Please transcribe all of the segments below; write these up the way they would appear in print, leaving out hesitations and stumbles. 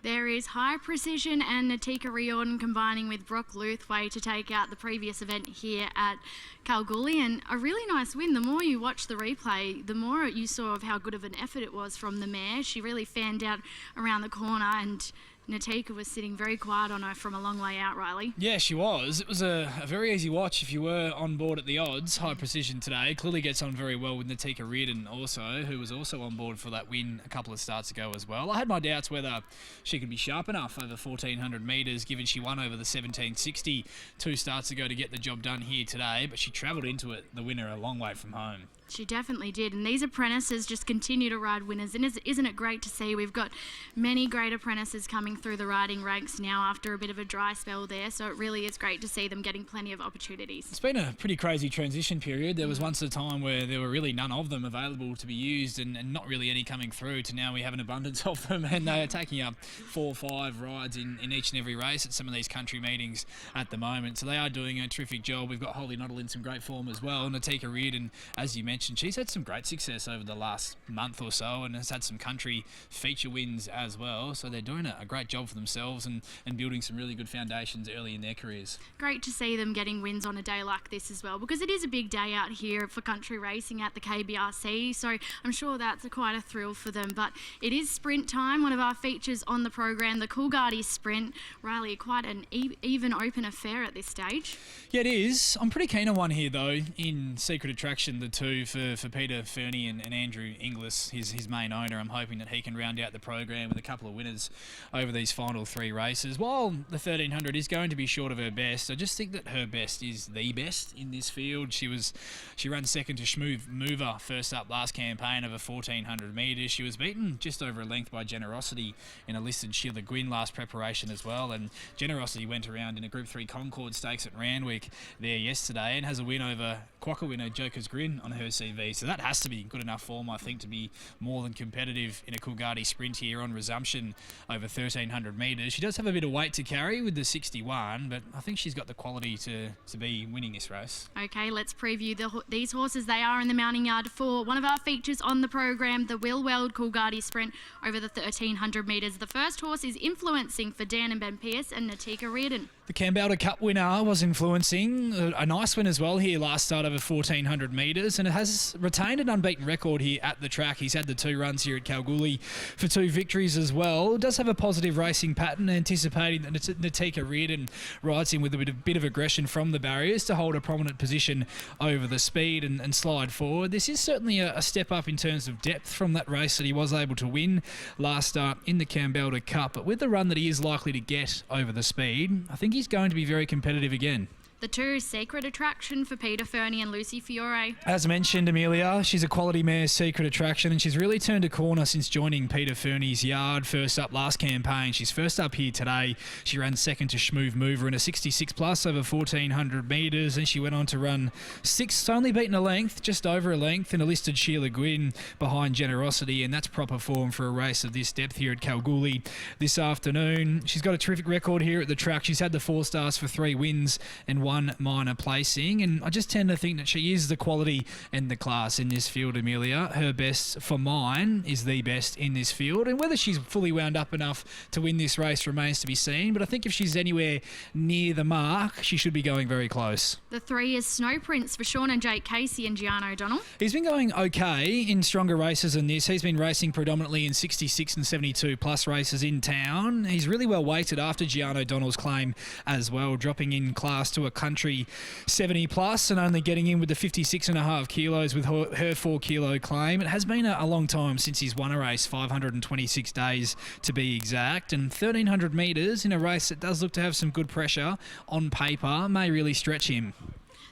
There is High Precision and Natika Riordan combining with Brock Luthway to take out the previous event here at Kalgoorlie, and a really nice win. The more you watch the replay, the more you saw of how good of an effort it was from the mare. She really fanned out around the corner, and Natika was sitting very quiet on her from a long way out, Riley. Yeah, she was. It was a very easy watch if you were on board at the odds. High Precision today clearly gets on very well with Natika Riordan also, who was also on board for that win a couple of starts ago as well. I had my doubts whether she could be sharp enough over 1,400 metres, given she won over the 1760 2 starts ago to get the job done here today, but she travelled into it, the winner, a long way from home. She definitely did, and these apprentices just continue to ride winners, and isn't it great to see? We've got many great apprentices coming through the riding ranks now after a bit of a dry spell there, so it really is great to see them getting plenty of opportunities. It's been a pretty crazy transition period. There was once a time where there were really none of them available to be used, and not really any coming through, to now we have an abundance of them, and they are taking up 4 or 5 rides in each and every race at some of these country meetings at the moment, so they are doing a terrific job. We've got Holly Noddle in some great form as well. Natika Riordan, as you mentioned, she's had some great success over the last month or so and has had some country feature wins as well. So they're doing a great job for themselves and building some really good foundations early in their careers. Great to see them getting wins on a day like this as well, because it is a big day out here for country racing at the KBRC. So I'm sure that's quite a thrill for them. But it is sprint time, one of our features on the program, the Coolgardie sprint. Riley, quite an even open affair at this stage. Yeah, it is. I'm pretty keen on one here though, in Secret Attraction, the 2 for Peter Fernie and Andrew Inglis, his main owner. I'm hoping that he can round out the program with a couple of winners over these final 3 races. While the 1300 is going to be short of her best, I just think that her best is the best in this field. She ran second to Smooth Mover first up last campaign over 1400 metres. She was beaten just over a length by Generosity in a listed Sheila Gwynn last preparation as well, and Generosity went around in a Group 3 Concord Stakes at Randwick there yesterday and has a win over Quokka winner Joker's Grin on her CV. So that has to be good enough form, I think, to be more than competitive in a Coolgardie sprint here on resumption over 1,300 metres. She does have a bit of weight to carry with the 61, but I think she's got the quality to be winning this race. Okay, let's preview these horses. They are in the mounting yard for one of our features on the program, the Willweld Coolgardie sprint over the 1,300 metres. The first horse is Influencing for Dan and Ben Pearce and Natika Riordan. The Kambalda Cup winner was Influencing, a nice win as well here last start over 1,400 metres, and it has retained an unbeaten record here at the track. He's had the 2 runs here at Kalgoorlie for 2 victories as well. Does have a positive racing pattern, anticipating that Natika Riordan rides in with a bit of aggression from the barriers to hold a prominent position over the speed and slide forward. This is certainly a step up in terms of depth from that race that he was able to win last start in the Kambalda Cup, but with the run that he is likely to get over the speed, I think he's going to be very competitive again. The 2 Secret Attraction for Peter Fernie and Lucy Fiore. As mentioned, Amelia, she's a quality mare, Secret Attraction, and she's really turned a corner since joining Peter Fernie's yard first up last campaign. She's first up here today. She ran second to Smooth Mover in a 66 plus over 1,400 metres, and she went on to run 6th, only beaten a length, just over a length, in a listed Sheila Gwynn behind Generosity, and that's proper form for a race of this depth here at Kalgoorlie this afternoon. She's got a terrific record here at the track. She's had the 4 stars for 3 wins and 1 minor placing, and I just tend to think that she is the quality and the class in this field, Amelia. Her best, for mine, is the best in this field, and whether she's fully wound up enough to win this race remains to be seen, but I think if she's anywhere near the mark, she should be going very close. The 3 is Snow Prince for Sean and Jake Casey and Gianno O'Donnell. He's been going okay in stronger races than this. He's been racing predominantly in 66 and 72 plus races in town. He's really well weighted after Gianno O'Donnell's claim as well, dropping in class to a country 70 plus and only getting in with the 56.5 kilos with her 4 kilo claim. It has been a long time since he's won a race, 526 days to be exact, and 1,300 metres in a race that does look to have some good pressure on paper may really stretch him.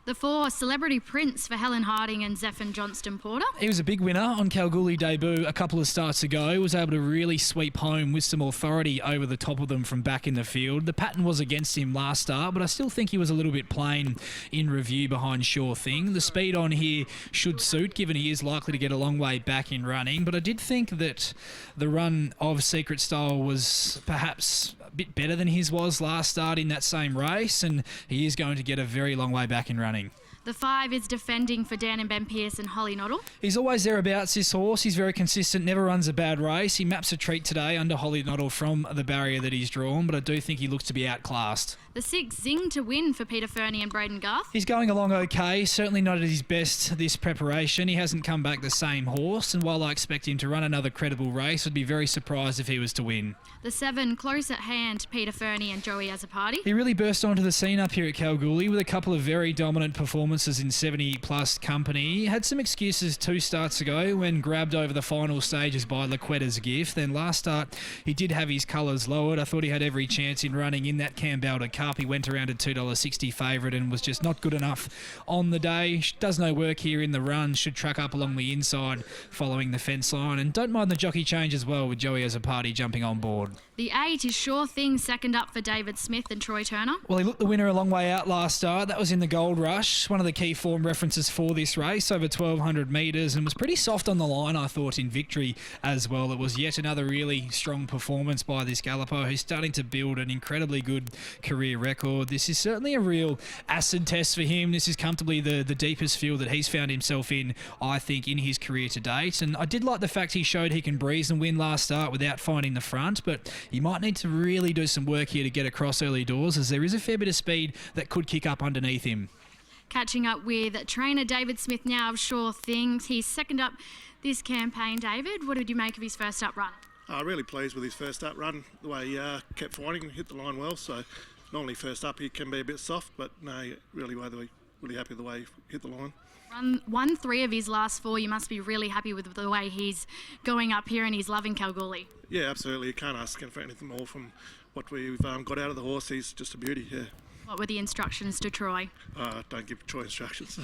The 4 Celebrity Prince for Helen Harding and Zephyr Johnston Porter. He was a big winner on Kalgoorlie debut a couple of starts ago. Was able to really sweep home with some authority over the top of them from back in the field. The pattern was against him last start, but I still think he was a little bit plain in review behind Sure Thing. The speed on here should suit, given he is likely to get a long way back in running, but I did think that the run of Secret Style was perhaps a bit better than his was last start in that same race, and he is going to get a very long way back in running. The 5 is defending for Dan and Ben Pearce and Holly Noddle. He's always thereabouts, this horse. He's very consistent, never runs a bad race. He maps a treat today under Holly Noddle from the barrier that he's drawn, but I do think he looks to be outclassed. The 6, Zing to Win for Peter Fernie and Braden Garth. He's going along okay, certainly not at his best this preparation. He hasn't come back the same horse, and while I expect him to run another credible race, I'd be very surprised if he was to win. The 7, Close at Hand, Peter Fernie and Joey as a party. He really burst onto the scene up here at Kalgoorlie with a couple of very dominant performances in 70-plus company. He had some excuses 2 starts ago when grabbed over the final stages by Laquetta's Gift. Then last start, he did have his colours lowered. I thought he had every chance in running in that Boulder Cup. He went around a $2.60 favourite and was just not good enough on the day. Does no work here in the run. Should track up along the inside following the fence line. And don't mind the jockey change as well with Joey as a party jumping on board. The 8 is Sure Thing, second up for David Smith and Troy Turner. Well, he looked the winner a long way out last start. That was in the Gold Rush, one of the key form references for this race, over 1,200 metres, and was pretty soft on the line, I thought, in victory as well. It was yet another really strong performance by this galloper who's starting to build an incredibly good career record. This is certainly a real acid test for him. This is comfortably the deepest field that he's found himself in, I think, in his career to date. And I did like the fact he showed he can breeze and win last start without finding the front, but he might need to really do some work here to get across early doors, as there is a fair bit of speed that could kick up underneath him. Catching up with trainer David Smith now of Sure Things. He's second up this campaign. David, what did you make of his first up run? Really pleased with his first up run, the way he kept fighting, hit the line well. So normally first up he can be a bit soft, but no, really happy with the way he hit the line. Won 3 of his last 4. You must be really happy with the way he's going up here, and he's loving Kalgoorlie. Yeah, absolutely. You can't ask him for anything more from what we've got out of the horse. He's just a beauty, yeah. What were the instructions to Troy? Don't give Troy instructions.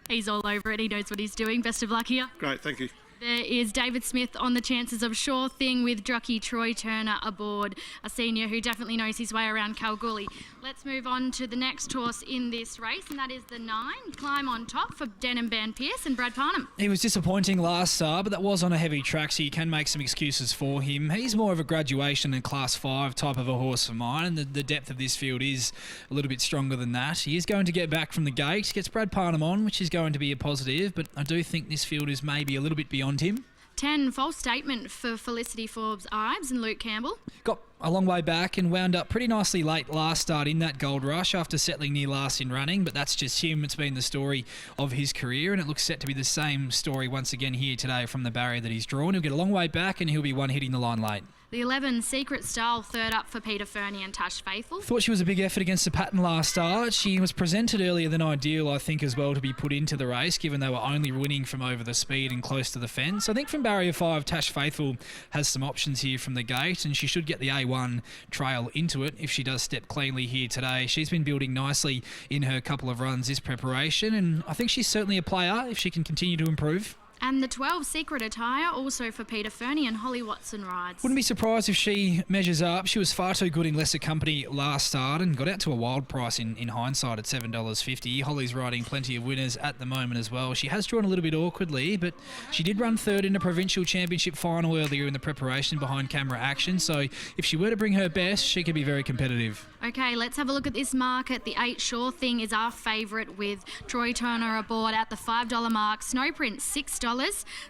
He's all over it. He knows what he's doing. Best of luck here. Great, thank you. There is David Smith on the chances of Sure Thing with jockey Troy Turner aboard, a senior who definitely knows his way around Kalgoorlie. Let's move on to the next horse in this race, and that is the 9, Climb on Top for Dan and Ben Pearce and Brad Parnham. He was disappointing last start, but that was on a heavy track, so you can make some excuses for him. He's more of a graduation and Class 5 type of a horse for mine, and the depth of this field is a little bit stronger than that. He is going to get back from the gate, gets Brad Parnham on, which is going to be a positive, but I do think this field is maybe a little bit beyond him. 10, False Statement for Felicity Forbes-Ives and Luke Campbell. Got a long way back and wound up pretty nicely late last start in that Gold Rush after settling near last in running, but that's just him. It's been the story of his career, and it looks set to be the same story once again here today from the barrier that he's drawn. He'll get a long way back and he'll be one hitting the line late. The 11, Secret Style, third up for Peter Fernie and Tash Faithful. Thought she was a big effort against the pattern last start. She was presented earlier than ideal, I think, as well, to be put into the race, given they were only winning from over the speed and close to the fence. I think from barrier 5, Tash Faithful has some options here from the gate, and she should get the A1 trail into it if she does step cleanly here today. She's been building nicely in her couple of runs this preparation, and I think she's certainly a player if she can continue to improve. And the 12, Secret Attire, also for Peter Fernie and Holly Watson rides. Wouldn't be surprised if she measures up. She was far too good in lesser company last start and got out to a wild price in hindsight at $7.50. Holly's riding plenty of winners at the moment as well. She has drawn a little bit awkwardly, but she did run third in a provincial championship final earlier in the preparation behind camera action. So if she were to bring her best, she could be very competitive. Okay, let's have a look at this market. The 8, Sure Thing, is our favourite with Troy Turner aboard at the $5 mark. Snowprint, $6.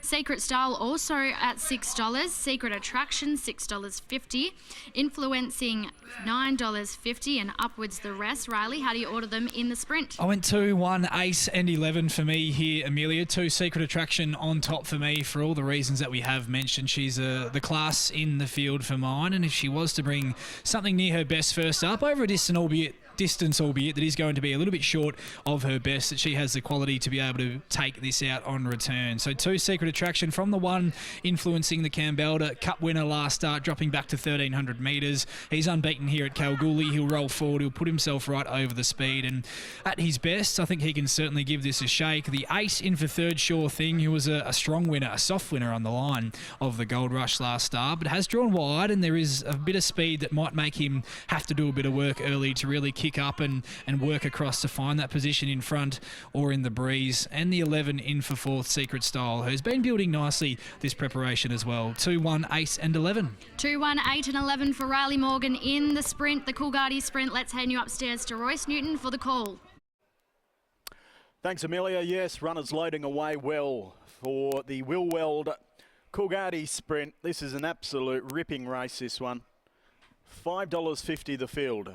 Secret Style also at $6. Secret Attraction, $6.50. Influencing, $9.50, and upwards the rest. Riley, how do you order them in the sprint? I went 2, 1, 8 and 11 for me here, Amelia. 2, Secret Attraction on top for me for all the reasons that we have mentioned. She's the class in the field for mine, and if she was to bring something near her best first up, over a distance albeit that is going to be a little bit short of her best, that she has the quality to be able to take this out on return. So 2, Secret Attraction from the 1, influencing the Boulder Cup winner last start, dropping back to 1,300 metres. He's unbeaten here at Kalgoorlie. He'll roll forward. He'll put himself right over the speed, and at his best, I think he can certainly give this a shake. The 8 in for third, Sure Thing, who was a strong winner, a soft winner on the line of the Gold Rush last start, but has drawn wide, and there is a bit of speed that might make him have to do a bit of work early to really kick up and work across to find that position in front or in the breeze. And the 11 in for fourth, Secret Style, who's been building nicely this preparation as well. 2, 1, 8 and 11. 2, 1, 8 and 11 for Riley Morgan in the sprint, the Coolgardie sprint. Let's hand you upstairs to Royce Newton for the call. Thanks, Amelia. Yes, runners loading away well for the Willweld Coolgardie sprint. This is an absolute ripping race, this one. $5.50 the field.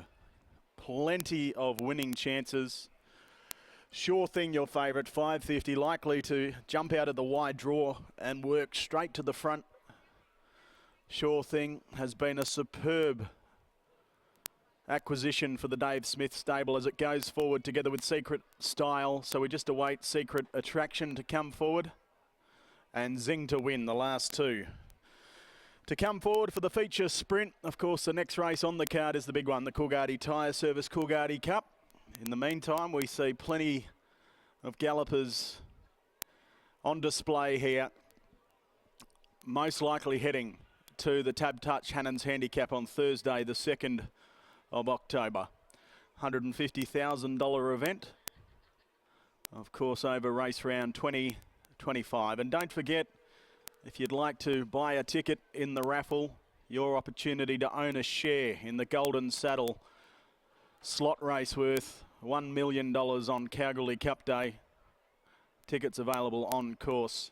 Plenty of winning chances. Sure Thing, your favourite, $5.50, likely to jump out of the wide draw and work straight to the front. Sure Thing has been a superb acquisition for the Dave Smith stable as it goes forward together with Secret Style. So we just await Secret Attraction to come forward and Zing to Win, the last two. To come forward for the feature sprint, of course, the next race on the card is the big one, the Coolgardie Tyre Service Coolgardie Cup. In the meantime, we see plenty of gallopers on display here, most likely heading to the Tab Touch Hannon's Handicap on Thursday, the 2nd of October. $150,000 event, of course, over race round 2025. And don't forget, if you'd like to buy a ticket in the raffle, your opportunity to own a share in the Golden Saddle slot race worth $1 million on Kalgoorlie Cup Day. Tickets available on course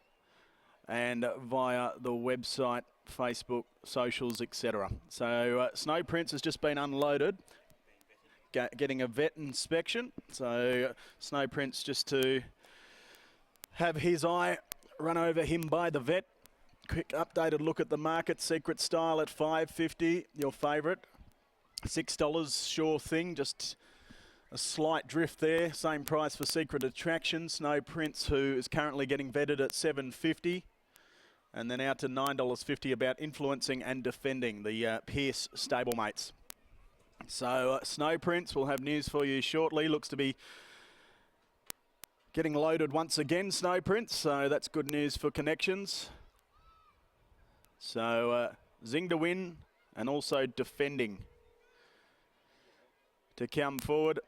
and via the website, Facebook, socials, etc. So Snow Prince has just been unloaded, getting a vet inspection. So Snow Prince just to have his eye run over him by the vet. Quick updated look at the market. Secret Style at $5.50, your favourite. $6 Sure Thing, just a slight drift there. Same price for Secret Attraction. Snow Prince, who is currently getting vetted at $7.50. And then out to $9.50 about Influencing and Defending, the Pierce stablemates. So Snow Prince will have news for you shortly. Looks to be getting loaded once again, Snow Prince. So that's good news for connections. So Zing to Win and also Defending to come forward.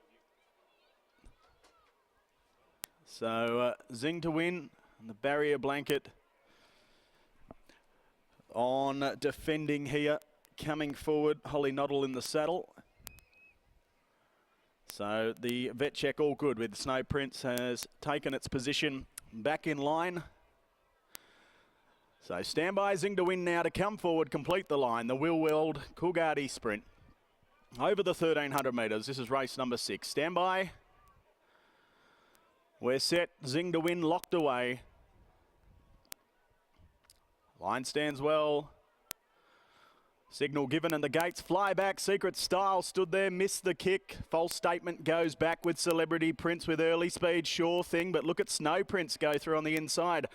So Zing to Win and the barrier blanket on Defending here, coming forward. Holly Noddle in the saddle. So the vet check all good with Snow Prince has taken its position back in line. So stand by Zing to Win now to come forward, complete the line. The Willweld Coolgardie sprint over the 1,300 metres. This is race number 6. Stand by. We're set. Zing to Win locked away. Line stands well. Signal given and the gates fly back. Secret Style stood there, missed the kick. False Statement goes back with Celebrity Prince with early speed. Sure Thing, but look at Snow Prince go through on the inside.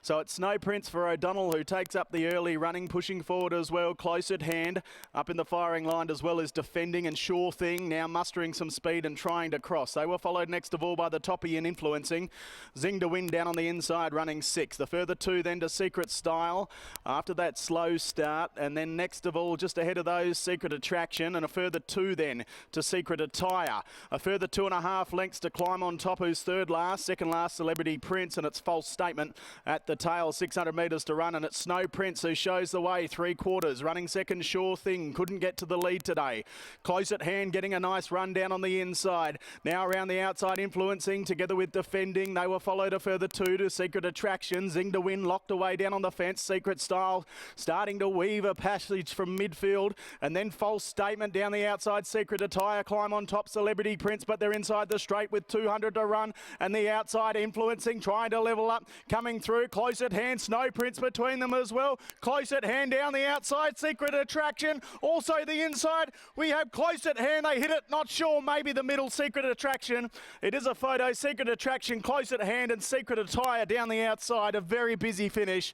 So it's Snow Prince for O'Donnell, who takes up the early running, pushing forward as well, close at hand. Up in the firing line as well as Defending, and Sure Thing now mustering some speed and trying to cross. They were followed next of all by the Toppy and Influencing. Zing to Win down on the inside, running 6. The further 2 then to Secret Style after that slow start, and then next of all, just ahead of those, Secret Attraction, and a further 2 then to Secret Attire. A further 2.5 lengths to Climb on Top, who's third last. Second last, Celebrity Prince, and it's False Statement at the tail. 600 metres to run, and it's Snow Prince who shows the way. 3/4 running second. Sure Thing couldn't get to the lead today. Close at hand, getting a nice run down on the inside. Now around the outside, Influencing together with Defending. They were followed a further 2 to Secret Attraction. Zing to Win locked away down on the fence. Secret Style starting to weave a passage from midfield, and then False Statement down the outside. Secret Attire, Climb on Top, Celebrity Prince, but they're inside the straight with 200 to run, and the outside Influencing trying to level up, coming through close at hand. Snow Prince between them as well, close at hand down the outside. Secret Attraction also the inside. We have close at hand, they hit it, not sure, maybe the middle. Secret Attraction, it is a photo. Secret Attraction close at hand, and Secret Attire down the outside. A very busy finish.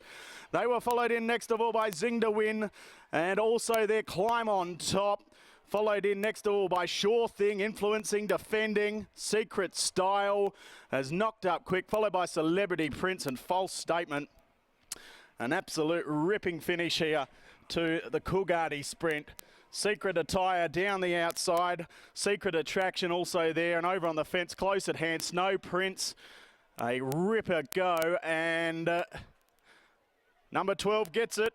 They were followed in next of all by Zing to Win, and also their Climb on Top. Followed in next of all by Sure Thing, Influencing, Defending. Secret Style has knocked up quick, followed by Celebrity Prince and False Statement. An absolute ripping finish here to the Coolgardie sprint. Secret Attire down the outside. Secret Attraction also there, and over on the fence, close at hand, Snow Prince. A ripper go, and number 12 gets it.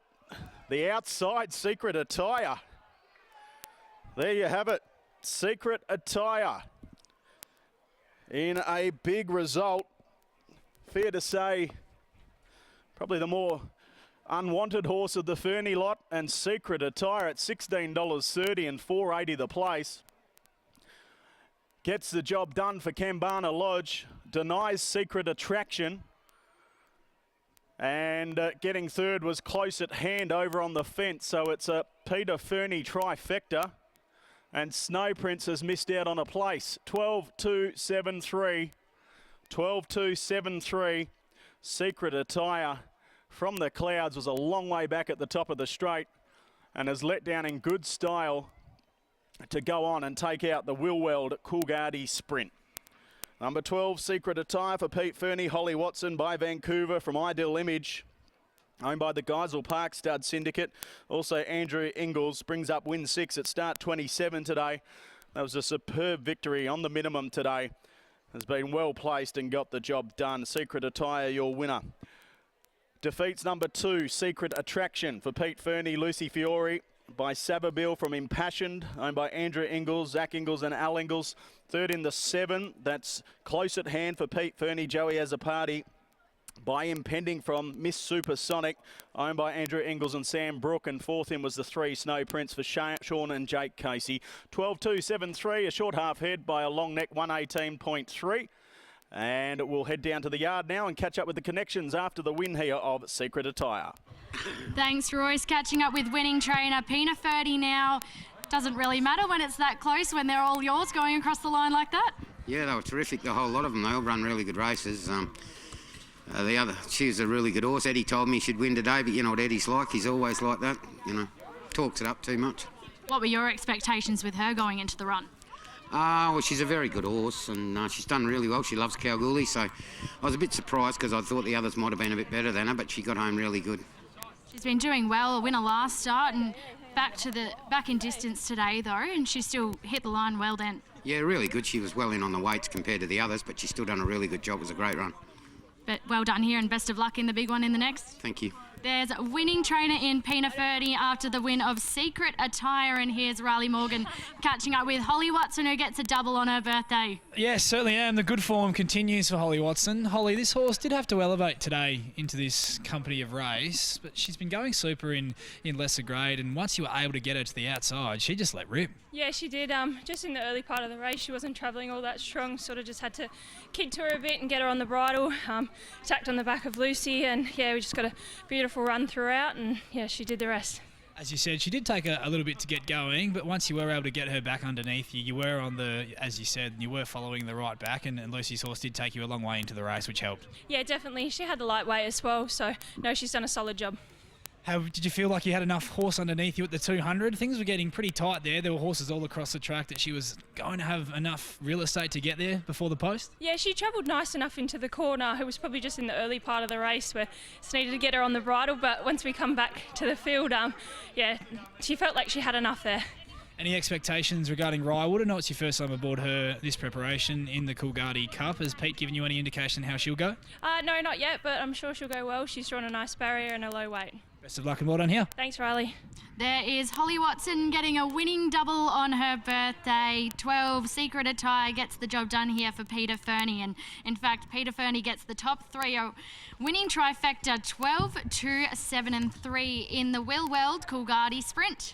The outside, Secret Attire. There you have it, Secret Attire. in a big result. Fair to say, probably the more unwanted horse of the Fernie lot, and Secret Attire at $16.30 and $4.80 the place. Gets the job done for Kambana Lodge, denies Secret Attraction, and getting third was close at hand over on the fence, so it's a Peter Fernie trifecta, and Snow Prince has missed out on a place. 12-2-7-3, 12-2-7-3. Secret Attire from the clouds was a long way back at the top of the straight and has let down in good style to go on and take out the Willweld Coolgardie sprint. Number 12, Secret Attire for Pete Fernie, Holly Watson by Vancouver from Ideal Image, owned by the Geisel Park Stud Syndicate. Also Andrew Ingles brings up win 6 at start 27 today. That was a superb victory on the minimum today. Has been well placed and got the job done. Secret Attire, your winner. Defeats number 2, Secret Attraction for Pete Fernie, Lucy Fiore by Sababil from Impassioned, owned by Andrew Ingles, Zach Ingles and Al Ingles. Third in the 7, that's close at hand for Pete Fernie, Joey Azzopardi by Impending from Miss Supersonic, owned by Andrew Ingles and Sam Brook. And fourth in was the 3, Snow Prince for Sean and Jake Casey. 12-2-7-3, a short half head by a long neck, 118.3. And we'll head down to the yard now and catch up with the connections after the win here of Secret Attire. Thanks, Royce. Catching up with winning trainer Peter Fernie now. Doesn't really matter when it's that close, when they're all yours going across the line like that. Yeah, they were terrific, the whole lot of them. They all run really good races. She was a really good horse. Eddie told me she'd win today, but you know what Eddie's like. He's always like that, you know, talks it up too much. What were your expectations with her going into the run? Well, she's a very good horse, and she's done really well. She loves Kalgoorlie, so I was a bit surprised because I thought the others might have been a bit better than her, but she got home really good. She's been doing well, a winner last start, and back in distance today though, and she still hit the line well then. Yeah, really good. She was well in on the weights compared to the others, but she's still done a really good job. It was a great run. But well done here, and best of luck in the big one in the next. Thank you. There's a winning trainer in Peter Fernie after the win of Secret Attire, and here's Riley Morgan catching up with Holly Watson, who gets a double on her birthday. Yes, certainly am. The good form continues for Holly Watson. Holly, this horse did have to elevate today into this company of race, but she's been going super in lesser grade, and once you were able to get her to the outside, she just let rip. Yeah, she did. Just in the early part of the race, she wasn't travelling all that strong, sort of just had to kid to her a bit and get her on the bridle, attacked on the back of Lucy, and yeah, we just got a beautiful run throughout, and yeah, she did the rest. As you said, she did take a little bit to get going, but once you were able to get her back underneath you, you were on the, as you said, you were following the right back, and Lucy's horse did take you a long way into the race, which helped. Yeah, definitely. She had the lightweight as well, so no, she's done a solid job. How did you feel like you had enough horse underneath you at the 200? Things were getting pretty tight there. There were horses all across the track that she was going to have enough real estate to get there before the post? Yeah, she travelled nice enough into the corner. It was probably just in the early part of the race where it's needed to get her on the bridle, but once we come back to the field, yeah, she felt like she had enough there. Any expectations regarding Ryewood? I know it's your first time aboard her this preparation in the Coolgardie Cup. Has Pete given you any indication how she'll go? No, not yet, but I'm sure she'll go well. She's drawn a nice barrier and a low weight. Best of luck and well done here. Thanks, Riley. There is Holly Watson getting a winning double on her birthday. 12, Secret Attire gets the job done here for Peter Fernie. And in fact, Peter Fernie gets the top 3, a winning trifecta, 12, 2, 7 and 3 in the Willweld Coolgardie Sprint.